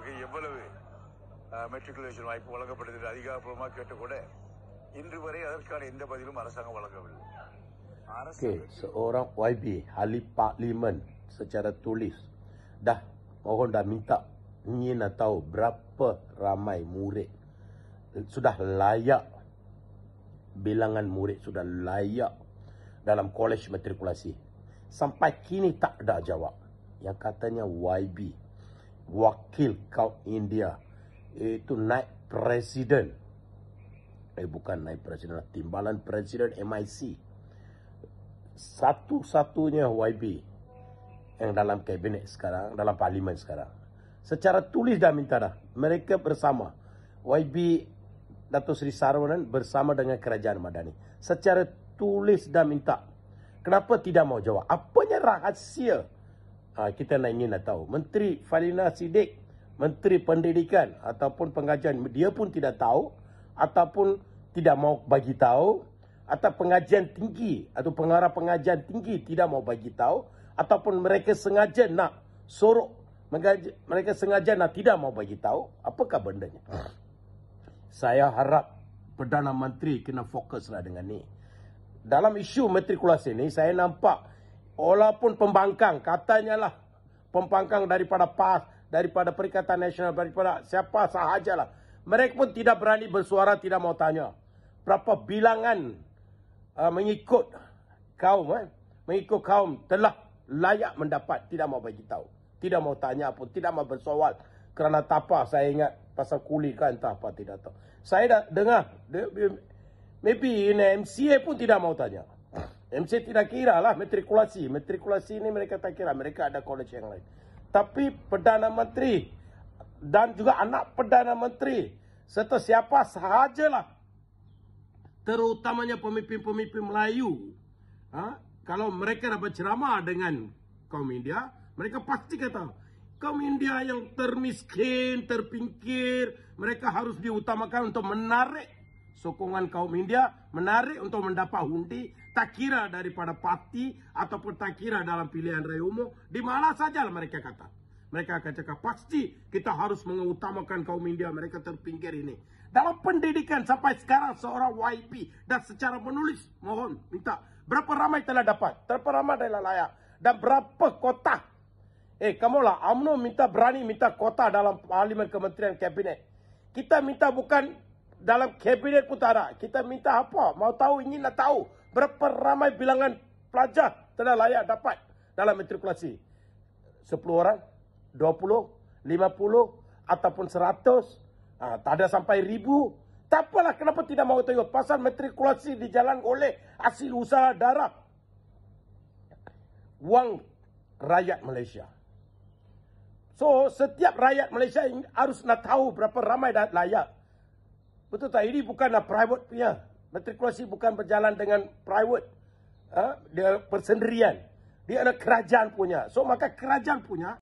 நமக்கு எவ்வளவு மெட்ரிகுலேஷன் வாய்ப்பு வழங்கப்படுகிறது அதிகாரப்பூர்வமாக கேட்டு கூட இன்று வரை அதற்கான எந்த பதிலும் அரசாங்கம் வழங்கவில்லை. Okey, seorang YB ahli parlimen secara tulis mohon dah minta ingin nak tahu berapa ramai murid sudah layak, bilangan murid sudah layak dalam kolej matrikulasi. Sampai kini tak ada jawab. Yang katanya YB, wakil kaum India, itu naik presiden. Bukan naik presiden, timbalan presiden MIC. Satu-satunya YB yang dalam kabinet sekarang, dalam parlimen sekarang. Secara tulis dah minta dah. Mereka bersama. YB Datuk Seri Sarwanan bersama dengan Kerajaan Madani. Secara tulis dah minta. Kenapa tidak mau jawab? Apanya rahasia? Kita ingin nak tahu. Menteri Fadlina Siddiq, Menteri Pendidikan ataupun Pengajian, dia pun tidak tahu ataupun tidak mau bagi tahu. Atau pengajian tinggi atau pengarah pengajian tinggi tidak mau bagi tahu, ataupun mereka sengaja nak sorok, mereka sengaja nak tidak mau bagi tahu. Apakah bendanya? Saya harap Perdana Menteri kena fokuslah dengan ni. Dalam isu matrikulasi ni saya nampak walaupun pembangkang, katanya lah pembangkang daripada PAS, daripada Perikatan Nasional, daripada siapa sahajalah, mereka pun tidak berani bersuara, tidak mau tanya berapa bilangan mengikut kaum telah layak mendapat, tidak mau bagi tahu, tidak mau tanya pun, tidak mau bersoal. Kerana tapa, saya ingat pasal kuli kan, entah apa, tidak tahu. Saya dah dengar, maybe MCA pun tidak mau tanya. MCA tidak kira lah matrikulasi. Matrikulasi ini mereka tak kira, mereka ada kolej yang lain. Tapi Perdana Menteri dan juga anak Perdana Menteri serta siapa sahajalah, terutamanya pemimpin-pemimpin Melayu, kalau mereka dapat ceramah dengan kaum India, mereka pasti kata kaum India yang termiskin, terpinggir, mereka harus diutamakan untuk menarik sokongan kaum India, menarik untuk mendapat hundi, tak kira daripada parti ataupun tak kira dalam pilihan raya umum, di mana sajalah mereka kata. Mereka akan cakap pasti kita harus mengutamakan kaum India, mereka terpinggir ini. Dalam pendidikan sampai sekarang seorang YP dan secara menulis mohon minta berapa ramai telah dapat, berapa ramai telah layak dan berapa kota. Kamulah UMNO berani minta kota dalam parlimen kementerian kabinet. Kita minta bukan dalam kabinet pun tak ada. Kita minta apa? Mau tahu, ingin nak tahu berapa ramai bilangan pelajar telah layak dapat dalam matrikulasi. 10 orang, 20, 50 ataupun 100. Tak ada sampai 1000. Tak apalah, kenapa tidak mau tengok pasal matrikulasi dijalan oleh hasil usaha darah wang rakyat Malaysia. So setiap rakyat Malaysia harus nak tahu berapa ramai dah layak. Betul tak? Ini bukanlah private punya. Matrikulasi bukan berjalan dengan private, dia persendirian. Dia adalah kerajaan punya. So maka kerajaan punya